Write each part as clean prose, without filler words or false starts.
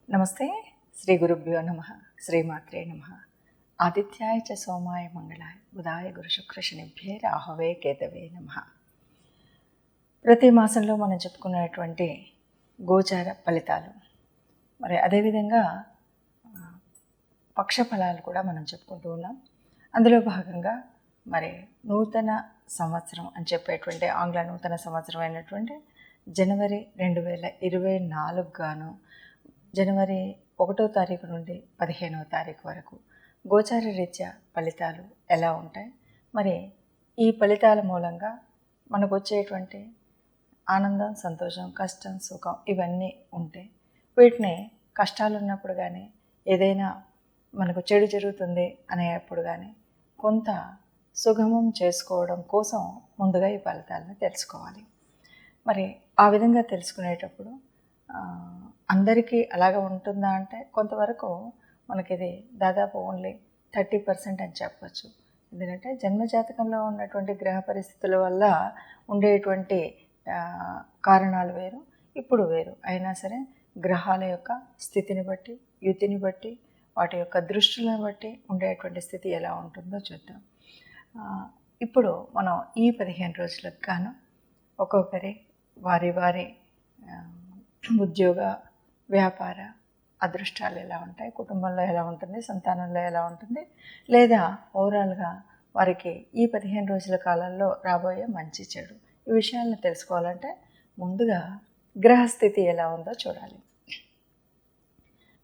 నమస్తే. శ్రీ గురుభ్యో నమ. శ్రీమాత్రే నమ. ఆదిత్యాయ చ సోమాయ మంగళాయ బుధాయ గురు శుక్ర శనిభ్యే రాహవే కేతవే నమ. ప్రతి మాసంలో మనం చెప్పుకునేటువంటి గోచార ఫలితాలు, మరి అదేవిధంగా పక్ష ఫలాలు కూడా మనం చెప్పుకుంటూ ఉన్నాం. అందులో భాగంగా మరి నూతన సంవత్సరం అని చెప్పేటువంటి ఆంగ్ల నూతన సంవత్సరం అయినటువంటి జనవరి 2024 గాను జనవరి 1వ తారీఖు నుండి 15వ తారీఖు వరకు గోచార రీత్యా ఫలితాలు ఎలా ఉంటాయి, మరి ఈ ఫలితాల మూలంగా మనకు వచ్చేటువంటి ఆనందం, సంతోషం, కష్టం, సుఖం ఇవన్నీ ఉంటాయి. వీటిని కష్టాలు ఉన్నప్పుడు కానీ, ఏదైనా మనకు చెడు జరుగుతుంది అనేప్పుడు కానీ కొంత సుగమం చేసుకోవడం కోసం ముందుగా ఈ ఫలితాలను తెలుసుకోవాలి. మరి ఆ విధంగా తెలుసుకునేటప్పుడు అందరికీ అలాగ ఉంటుందా అంటే కొంతవరకు మనకి ఇది దాదాపు ఓన్లీ 30% అని చెప్పచ్చు. ఎందుకంటే జన్మజాతకంలో ఉన్నటువంటి గ్రహ పరిస్థితుల వల్ల ఉండేటువంటి కారణాలు వేరు, ఇప్పుడు వేరు. అయినా సరే గ్రహాల యొక్క స్థితిని బట్టి, యుతిని బట్టి, వాటి యొక్క దృష్టిలను బట్టి ఉండేటువంటి స్థితి ఎలా ఉంటుందో చూద్దాం. ఇప్పుడు మనం ఈ 15 రోజులకు గాను ఒక్కొక్కరి వారి ఉద్యోగ, వ్యాపార అదృష్టాలు ఎలా ఉంటాయి, కుటుంబంలో ఎలా ఉంటుంది, సంతానంలో ఎలా ఉంటుంది, లేదా ఓవరాల్గా వారికి ఈ 15 రోజుల కాలంలో రాబోయే మంచి చెడు ఈ విషయాలను తెలుసుకోవాలంటే ముందుగా గ్రహస్థితి ఎలా ఉందో చూడాలి.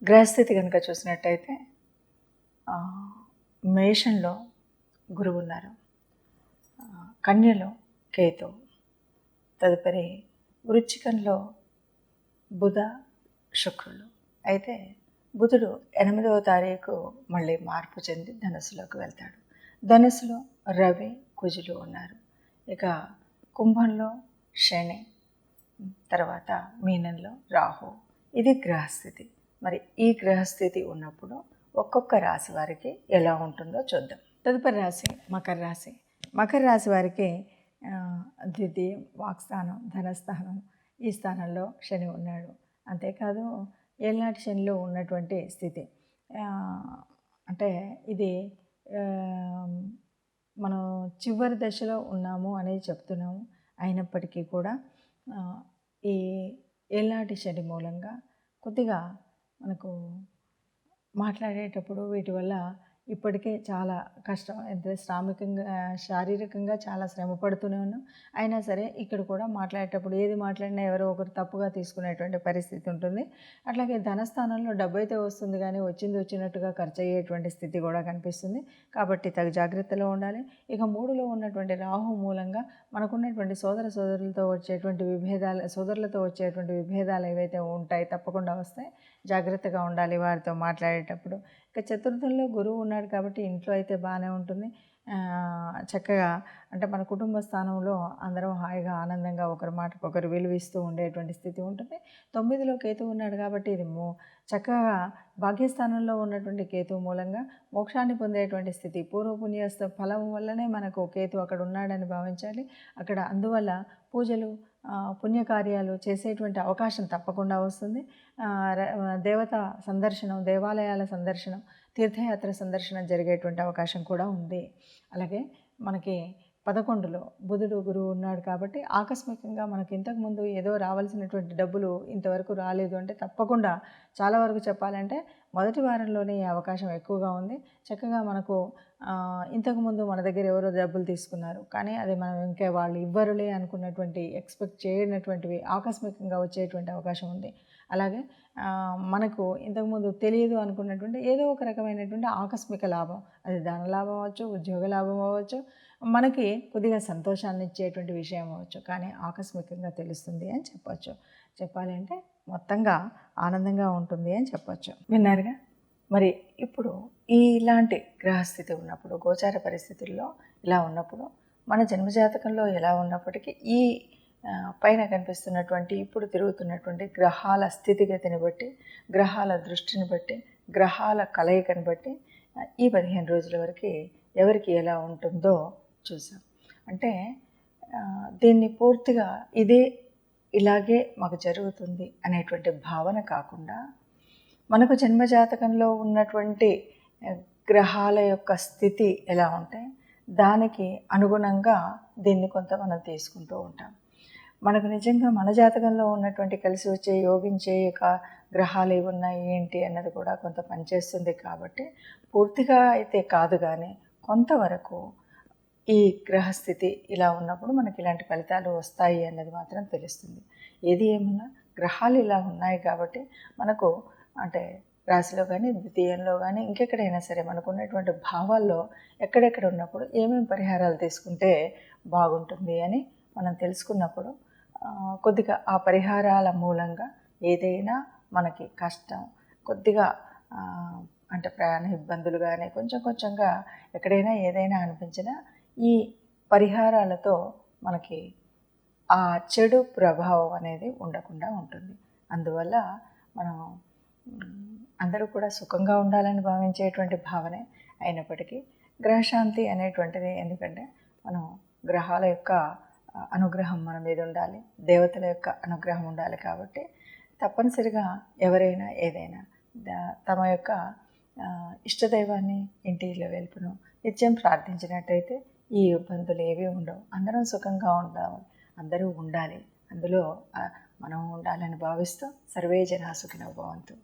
గ్రహస్థితి కనుక చూసినట్టయితే మేషంలో గురువు ఉన్నారు, కన్యలో కేతు, తదుపరి వృశ్చికంలో బుధ, శుక్రులు. అయితే బుధుడు 8వ తారీఖు మళ్ళీ మార్పు చెంది ధనుసులోకి వెళ్తాడు. ధనుసులో రవి, కుజులు ఉన్నారు. ఇక కుంభంలో శని, తర్వాత మీనంలో రాహు. ఇది గ్రహస్థితి. మరి ఈ గ్రహస్థితి ఉన్నప్పుడు ఒక్కొక్క రాశి వారికి ఎలా ఉంటుందో చూద్దాం. తదుపరి రాశి మకర రాశి. మకర రాశి వారికి ద్వితీయం, వాక్స్థానం, ధనస్థానం ఈ స్థానంలో శని ఉన్నాడు. అంతేకాదు ఏళ్ళనాటి శనిలో ఉన్నటువంటి స్థితి. అంటే ఇది మనం చివరి దశలో ఉన్నాము అనేది చెప్తున్నాము. అయినప్పటికీ కూడా ఈ ఏళ్ళనాటి శని మూలంగా కొద్దిగా మనకు మాట్లాడేటప్పుడు వీటి వల్ల ఇప్పటికే చాలా కష్టం, ఎంత శారీరకంగా చాలా శ్రమ పడుతూనే ఉన్నాం. అయినా సరే ఇక్కడ కూడా మాట్లాడేటప్పుడు ఏది మాట్లాడినా ఎవరో ఒకరు తప్పుగా తీసుకునేటువంటి పరిస్థితి ఉంటుంది. అట్లాగే ధనస్థానంలో డబ్బు అయితే వస్తుంది, కానీ వచ్చినట్టుగా ఖర్చు అయ్యేటువంటి స్థితి కూడా కనిపిస్తుంది. కాబట్టి తగు జాగ్రత్తలో ఉండాలి. ఇక 3లో ఉన్నటువంటి రాహు మూలంగా మనకున్నటువంటి సోదరులతో వచ్చేటువంటి విభేదాలు ఏవైతే ఉంటాయి తప్పకుండా వస్తాయి. జాగ్రత్తగా ఉండాలి వారితో మాట్లాడేటప్పుడు. ఇక చతుర్థంలో గురువు ఉన్నాడు కాబట్టి ఇంట్లో అయితే బాగానే ఉంటుంది. చక్కగా అంటే మన కుటుంబ స్థానంలో అందరం హాయిగా ఆనందంగా ఒకరి మాటకు ఒకరు విలువిస్తూ ఉండేటువంటి స్థితి ఉంటుంది. 9లో కేతు ఉన్నాడు కాబట్టి ఇది చక్కగా భాగ్యస్థానంలో ఉన్నటువంటి కేతు మూలంగా మోక్షాన్ని పొందేటువంటి స్థితి. పూర్వపుణ్యస్థ ఫలం వల్లనే మనకు కేతు అక్కడ ఉన్నాడని భావించాలి. అక్కడ అందువల్ల పూజలు, పుణ్యకార్యాలు చేసేటువంటి అవకాశం తప్పకుండా వస్తుంది. దేవతా సందర్శనం, దేవాలయాల సందర్శనం, తీర్థయాత్ర సందర్శనం జరిగేటువంటి అవకాశం కూడా ఉంది. అలాగే మనకి 11లో బుధుడు, గురువు ఉన్నాడు కాబట్టి ఆకస్మికంగా మనకి ఇంతకుముందు ఏదో రావాల్సినటువంటి డబ్బులు ఇంతవరకు రాలేదు అంటే తప్పకుండా చాలా వరకు చెప్పాలంటే మొదటి వారంలోనే ఈ అవకాశం ఎక్కువగా ఉంది. చక్కగా మనకు ఇంతకుముందు మన దగ్గర ఎవరో డబ్బులు తీసుకున్నారు, కానీ అది మనం ఇంకా వాళ్ళు ఇవ్వరులే అనుకున్నటువంటి, ఎక్స్పెక్ట్ చేయనటువంటివి ఆకస్మికంగా వచ్చేటువంటి అవకాశం ఉంది. అలాగే మనకు ఇంతకుముందు తెలియదు అనుకున్నటువంటి ఏదో ఒక రకమైనటువంటి ఆకస్మిక లాభం, అది ధన లాభం అవ్వచ్చు, ఉద్యోగ లాభం అవ్వచ్చు, మనకి కొద్దిగా సంతోషాన్ని ఇచ్చేటువంటి విషయం అవ్వచ్చు, కానీ ఆకస్మికంగా తెలుస్తుంది అని చెప్పచ్చు. చెప్పాలి అంటే మొత్తంగా ఆనందంగా ఉంటుంది అని చెప్పచ్చు. విన్నారుగా? మరి ఇప్పుడు ఇలాంటి గ్రహస్థితి ఉన్నప్పుడు, గోచార పరిస్థితుల్లో ఇలా ఉన్నప్పుడు, మన జన్మజాతకంలో ఎలా ఉన్నప్పటికీ ఈ పైన కనిపిస్తున్నటువంటి ఇప్పుడు తిరుగుతున్నటువంటి గ్రహాల స్థితిగతిని బట్టి, గ్రహాల దృష్టిని బట్టి, గ్రహాల కలయికని బట్టి ఈ 15 రోజుల వరకు ఎవరికి ఎలా ఉంటుందో చూసాం. అంటే దీన్ని పూర్తిగా ఇలాగే మాకు జరుగుతుంది అనేటువంటి భావన కాకుండా మనకు జన్మజాతకంలో ఉన్నటువంటి గ్రహాల యొక్క స్థితి ఎలా ఉంటే దానికి అనుగుణంగా దీన్ని కొంత మనం తీసుకుంటూ ఉంటాం. మనకు నిజంగా మన జాతకంలో ఉన్నటువంటి కలిసి వచ్చే యోగించే గ్రహాలు ఏవి ఉన్నాయి ఏంటి అన్నది కూడా కొంత పనిచేస్తుంది. కాబట్టి పూర్తిగా అయితే కాదు, కానీ కొంతవరకు ఈ గ్రహస్థితి ఇలా ఉన్నప్పుడు మనకి ఇలాంటి ఫలితాలు వస్తాయి అన్నది మాత్రం తెలుస్తుంది. ఏది ఏమన్నా గ్రహాలు ఇలా ఉన్నాయి కాబట్టి మనకు అంటే రాశిలో కానీ ద్వితీయంలో కానీ ఇంకెక్కడైనా సరే మనకు ఉన్నటువంటి భావాల్లో ఎక్కడెక్కడ ఉన్నప్పుడు ఏమేమి పరిహారాలు తీసుకుంటే బాగుంటుంది అని మనం తెలుసుకున్నప్పుడు కొద్దిగా ఆ పరిహారాల మూలంగా ఏదైనా మనకి కష్టం కొద్దిగా అంటే ప్రయాణ ఇబ్బందులు కానీ కొంచెం కొంచెంగా ఎక్కడైనా ఏదైనా అనిపించినా ఈ పరిహారాలతో మనకి ఆ చెడు ప్రభావం అనేది ఉండకుండా ఉంటుంది. అందువల్ల మనం అందరూ కూడా సుఖంగా ఉండాలని భావించేటువంటి భావనే అయినప్పటికీ గ్రహశాంతి అనేటువంటిది, ఎందుకంటే మనం గ్రహాల యొక్క అనుగ్రహం మన మీద ఉండాలి, దేవతల యొక్క అనుగ్రహం ఉండాలి. కాబట్టి తప్పనిసరిగా ఎవరైనా ఏదైనా తమ యొక్క ఇష్టదైవాన్ని ఇంటిలో వెలుపును నిత్యం ప్రార్థించినట్టయితే ఈ ఇబ్బందులు ఏవి ఉండవు. అందరం సుఖంగా ఉండాలి, అందరూ ఉండాలి, అందులో మనం ఉండాలని భావిస్తూ సర్వే జనా సుఖినో భవంతు.